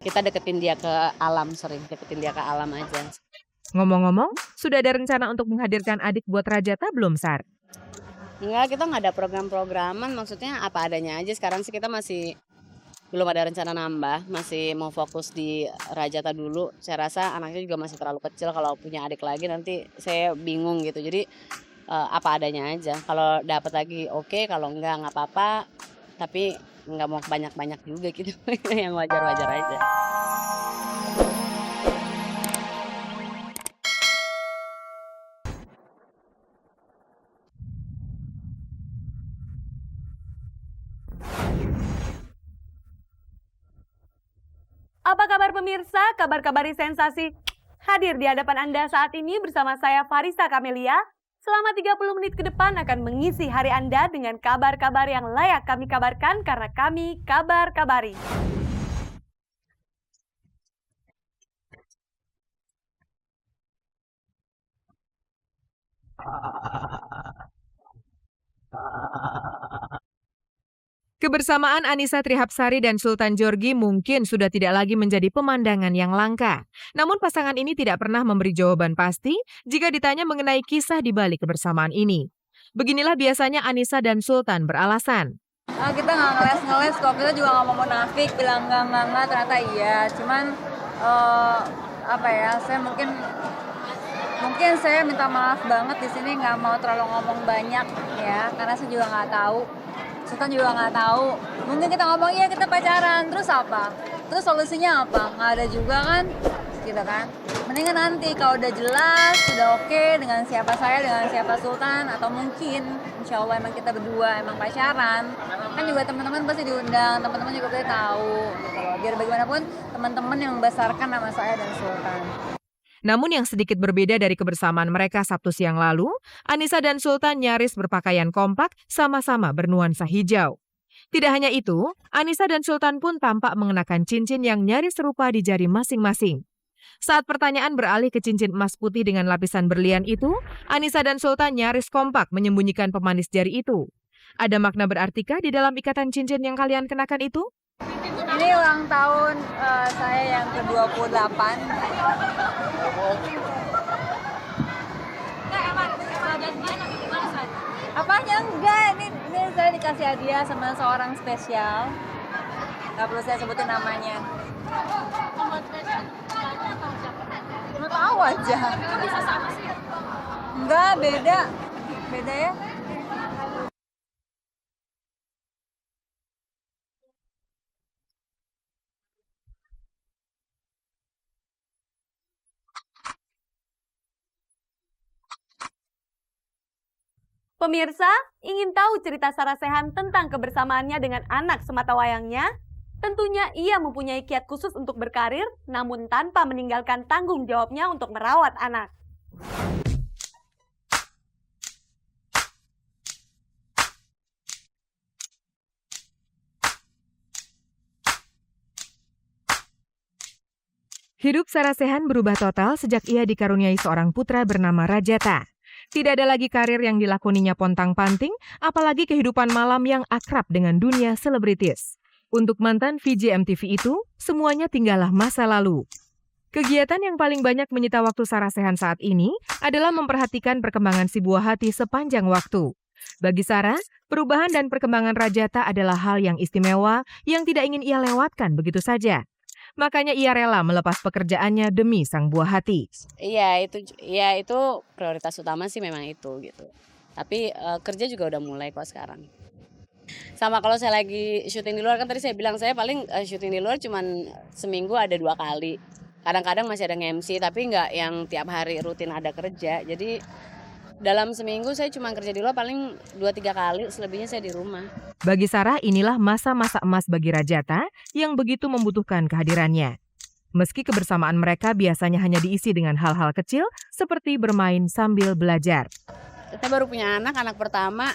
kita deketin dia ke alam, sering deketin dia ke alam aja. Ngomong-ngomong, sudah ada rencana untuk menghadirkan adik buat Rajata belum, Sar? Enggak, kita nggak ada program-programan, maksudnya apa adanya aja. Sekarang sih kita masih belum ada rencana nambah, masih mau fokus di Rajata dulu. Saya rasa anaknya juga masih terlalu kecil, kalau punya adik lagi nanti saya bingung gitu. Jadi apa adanya aja. Kalau dapat lagi oke, kalau enggak nggak apa-apa. Tapi nggak mau banyak-banyak juga gitu, yang wajar-wajar aja. Apa kabar pemirsa? Kabar-kabar sensasi hadir di hadapan Anda saat ini bersama saya Farisa Kamelia. Selama 30 menit ke depan akan mengisi hari Anda dengan kabar-kabar yang layak kami kabarkan karena kami kabar-kabari. Kebersamaan Annisa Trihapsari dan Sultan Djorghi mungkin sudah tidak lagi menjadi pemandangan yang langka. Namun pasangan ini tidak pernah memberi jawaban pasti jika ditanya mengenai kisah di balik kebersamaan ini. Beginilah biasanya Annisa dan Sultan beralasan. Kita nggak ngeles-ngeles kok, kita juga nggak mau munafik, bilang nggak, ternyata iya. Cuman saya mungkin saya minta maaf banget di sini, nggak mau terlalu ngomong banyak ya, karena saya juga nggak tahu. Sultan juga nggak tahu. Mungkin kita ngomong iya kita pacaran, terus apa? Terus solusinya apa? Nggak ada juga kan? Gitu kan? Mendingan nanti kalau udah jelas, sudah oke dengan siapa saya, dengan siapa Sultan, atau mungkin insya Allah emang kita berdua emang pacaran, kan juga teman-teman pasti diundang, teman-teman juga pasti tahu gitu loh. Biar bagaimanapun teman-teman yang membesarkan nama saya dan Sultan. Namun yang sedikit berbeda dari kebersamaan mereka Sabtu siang lalu, Annisa dan Sultan nyaris berpakaian kompak sama-sama bernuansa hijau. Tidak hanya itu, Annisa dan Sultan pun tampak mengenakan cincin yang nyaris serupa di jari masing-masing. Saat pertanyaan beralih ke cincin emas putih dengan lapisan berlian itu, Annisa dan Sultan nyaris kompak menyembunyikan pemanis jari itu. Ada makna berartikah di dalam ikatan cincin yang kalian kenakan itu? Ini ulang tahun saya yang ke-28. Apanya enggak, ini saya dikasih hadiah sama seorang spesial. Gak perlu saya sebutin namanya. Cuma tahu aja. Bisa sama sih? Enggak, beda ya. Pemirsa, ingin tahu cerita Sarah Sechan tentang kebersamaannya dengan anak sematawayangnya? Tentunya ia mempunyai kiat khusus untuk berkarir, namun tanpa meninggalkan tanggung jawabnya untuk merawat anak. Hidup Sarah Sechan berubah total sejak ia dikaruniai seorang putra bernama Rajata. Tidak ada lagi karir yang dilakoninya pontang-panting, apalagi kehidupan malam yang akrab dengan dunia selebritis. Untuk mantan VJ MTV itu, semuanya tinggallah masa lalu. Kegiatan yang paling banyak menyita waktu Sarah Sechan saat ini adalah memperhatikan perkembangan si buah hati sepanjang waktu. Bagi Sarah, perubahan dan perkembangan Rajata adalah hal yang istimewa yang tidak ingin ia lewatkan begitu saja. Makanya ia rela melepas pekerjaannya demi sang buah hati. Iya, itu prioritas utama sih memang itu gitu. Tapi kerja juga udah mulai kok sekarang. Sama kalau saya lagi syuting di luar, kan tadi saya bilang saya paling syuting di luar cuman seminggu ada 2 kali. Kadang-kadang masih ada nge-MC, tapi nggak yang tiap hari rutin ada kerja. Jadi dalam seminggu saya cuma kerja di luar paling 2-3 kali, selebihnya saya di rumah. Bagi Sarah, inilah masa-masa emas bagi Rajata yang begitu membutuhkan kehadirannya. Meski kebersamaan mereka biasanya hanya diisi dengan hal-hal kecil seperti bermain sambil belajar. Saya baru punya anak pertama.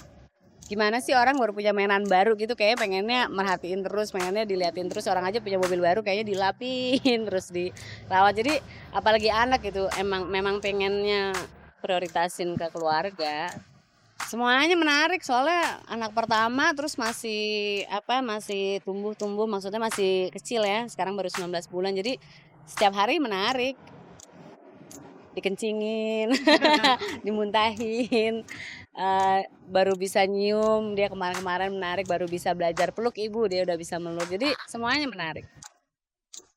Gimana sih orang baru punya mainan baru gitu, kayaknya pengennya merhatiin terus, pengennya diliatin terus. Orang aja punya mobil baru kayaknya dilapin terus dirawat. Jadi apalagi anak gitu, memang pengennya prioritasin ke keluarga. Semuanya menarik soalnya anak pertama terus masih masih tumbuh-tumbuh, maksudnya masih kecil ya, sekarang baru 19 bulan. Jadi setiap hari menarik. Dikencingin, dimuntahin, baru bisa nyium, dia kemarin-kemarin menarik baru bisa belajar peluk ibu, dia udah bisa meluk. Jadi semuanya menarik.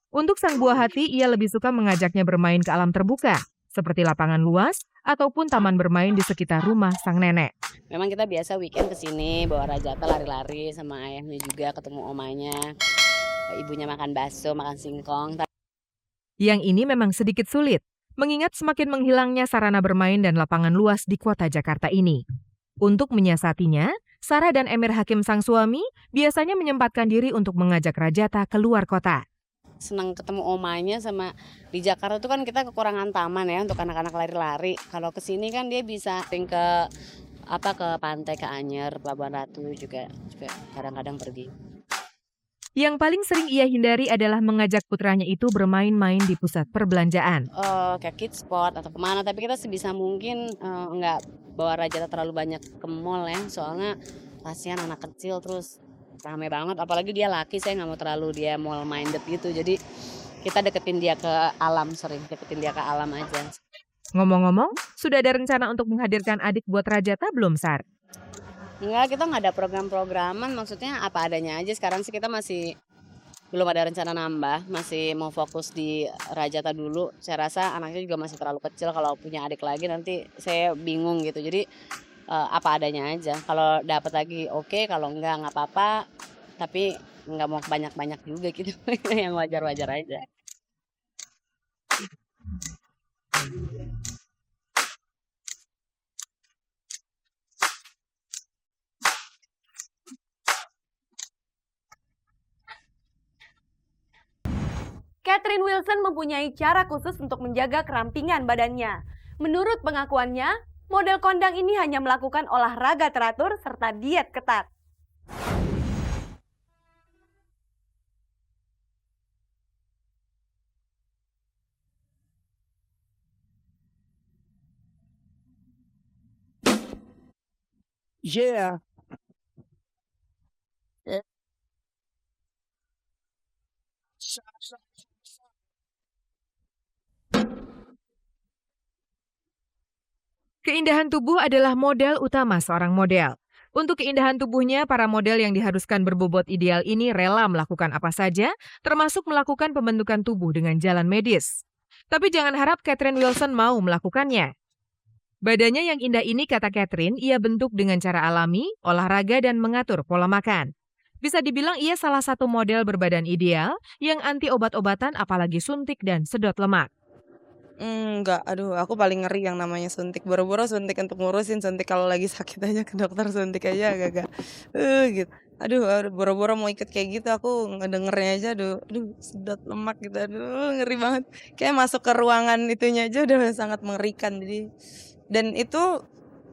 Untuk sang buah hati, ia lebih suka mengajaknya bermain ke alam terbuka, seperti lapangan luas ataupun taman bermain di sekitar rumah sang nenek. Memang kita biasa weekend kesini bawa Rajata lari-lari sama ayahnya juga, ketemu omanya, ibunya makan bakso, makan singkong. Yang ini memang sedikit sulit, mengingat semakin menghilangnya sarana bermain dan lapangan luas di kota Jakarta ini. Untuk menyiasatinya, Sarah dan Emir Hakim sang suami biasanya menyempatkan diri untuk mengajak Rajata keluar kota. Senang ketemu omanya sama di Jakarta tuh kan kita kekurangan taman ya untuk anak-anak lari-lari. Kalau kesini kan dia bisa sering ke pantai, ke Anyer, Pelabuhan Ratu juga kadang-kadang pergi. Yang paling sering ia hindari adalah mengajak putranya itu bermain-main di pusat perbelanjaan. Kayak kids spot atau kemana, tapi kita sebisa mungkin nggak bawa Rajata terlalu banyak ke mall ya, soalnya kasihan anak kecil terus rame banget, apalagi dia laki, saya nggak mau terlalu dia mall minded gitu, jadi kita deketin dia ke alam aja. Ngomong-ngomong, sudah ada rencana untuk menghadirkan adik buat Rajata belum, Sar? Enggak, kita nggak ada program-programan, maksudnya apa adanya aja. Sekarang sih kita masih belum ada rencana nambah, masih mau fokus di Rajata dulu. Saya rasa anaknya juga masih terlalu kecil, kalau punya adik lagi nanti saya bingung gitu. Jadi apa adanya aja. Kalau dapat lagi oke, kalau enggak apa-apa. Tapi nggak mau banyak-banyak juga gitu, yang wajar-wajar aja. Catherine Wilson mempunyai cara khusus untuk menjaga kerampingan badannya. Menurut pengakuannya, model kondang ini hanya melakukan olahraga teratur serta diet ketat. Yeah. Keindahan tubuh adalah modal utama seorang model. Untuk keindahan tubuhnya, para model yang diharuskan berbobot ideal ini rela melakukan apa saja, termasuk melakukan pembentukan tubuh dengan jalan medis. Tapi jangan harap Catherine Wilson mau melakukannya. Badannya yang indah ini, kata Catherine, ia bentuk dengan cara alami, olahraga, dan mengatur pola makan. Bisa dibilang ia salah satu model berbadan ideal yang anti obat-obatan apalagi suntik dan sedot lemak. Enggak, aduh aku paling ngeri yang namanya suntik. Boro-boro suntik untuk ngurusin, suntik kalau lagi sakit aja ke dokter, suntik aja agak-agak gitu. Aduh, boro-boro mau ikut kayak gitu aku ngedengernya aja aduh sedot lemak gitu. Aduh, ngeri banget. Kayak masuk ke ruangan itunya aja udah sangat mengerikan. Jadi dan itu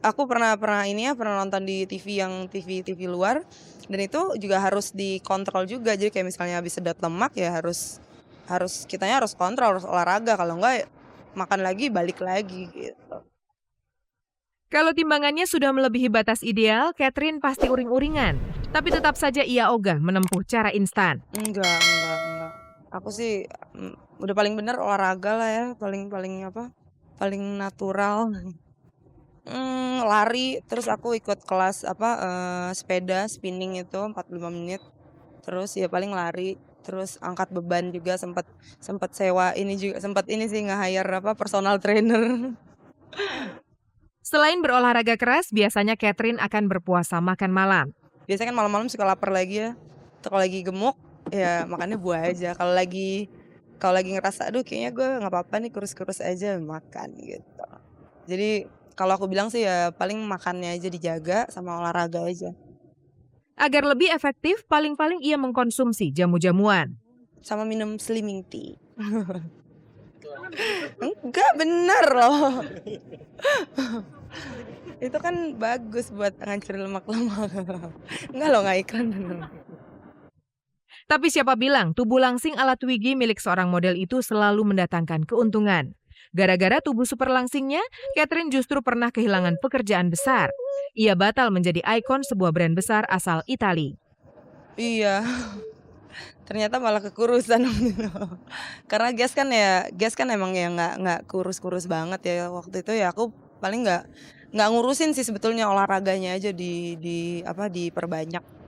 aku pernah nonton di TV luar, dan itu juga harus dikontrol juga. Jadi kayak misalnya habis sedot lemak ya harus kitanya harus kontrol, harus olahraga, kalau enggak makan lagi balik lagi gitu. Kalau timbangannya sudah melebihi batas ideal, Catherine pasti uring-uringan. Tapi tetap saja ia ogah menempuh cara instan. Enggak. Aku sih udah paling bener olahraga lah ya, paling natural. Lari, terus aku ikut kelas sepeda spinning itu 45 menit. Terus ya paling lari, terus angkat beban juga, sempat sewa nge-hire personal trainer. Selain berolahraga keras, biasanya Catherine akan berpuasa makan malam. Biasanya kan malam-malam suka lapar lagi ya. Kalau lagi gemuk ya makannya buah aja. Kalau lagi ngerasa aduh kayaknya gue nggak apa-apa nih, kurus-kurus aja makan gitu. Jadi kalau aku bilang sih ya paling makannya aja dijaga sama olahraga aja. Agar lebih efektif, paling-paling ia mengkonsumsi jamu-jamuan. Sama minum slimming tea. Enggak, bener loh. Itu kan bagus buat ngancurin lemak-lemak. Enggak loh, nggak iklan. Tapi siapa bilang tubuh langsing ala Twiggy milik seorang model itu selalu mendatangkan keuntungan. Gara-gara tubuh super langsingnya, Catherine justru pernah kehilangan pekerjaan besar. Ia batal menjadi ikon sebuah brand besar asal Italia. Iya, ternyata malah kekurusan waktu itu. Karena Gas kan emang ya nggak kurus-kurus banget ya waktu itu ya, aku paling nggak ngurusin sih sebetulnya olahraganya aja diperbanyak.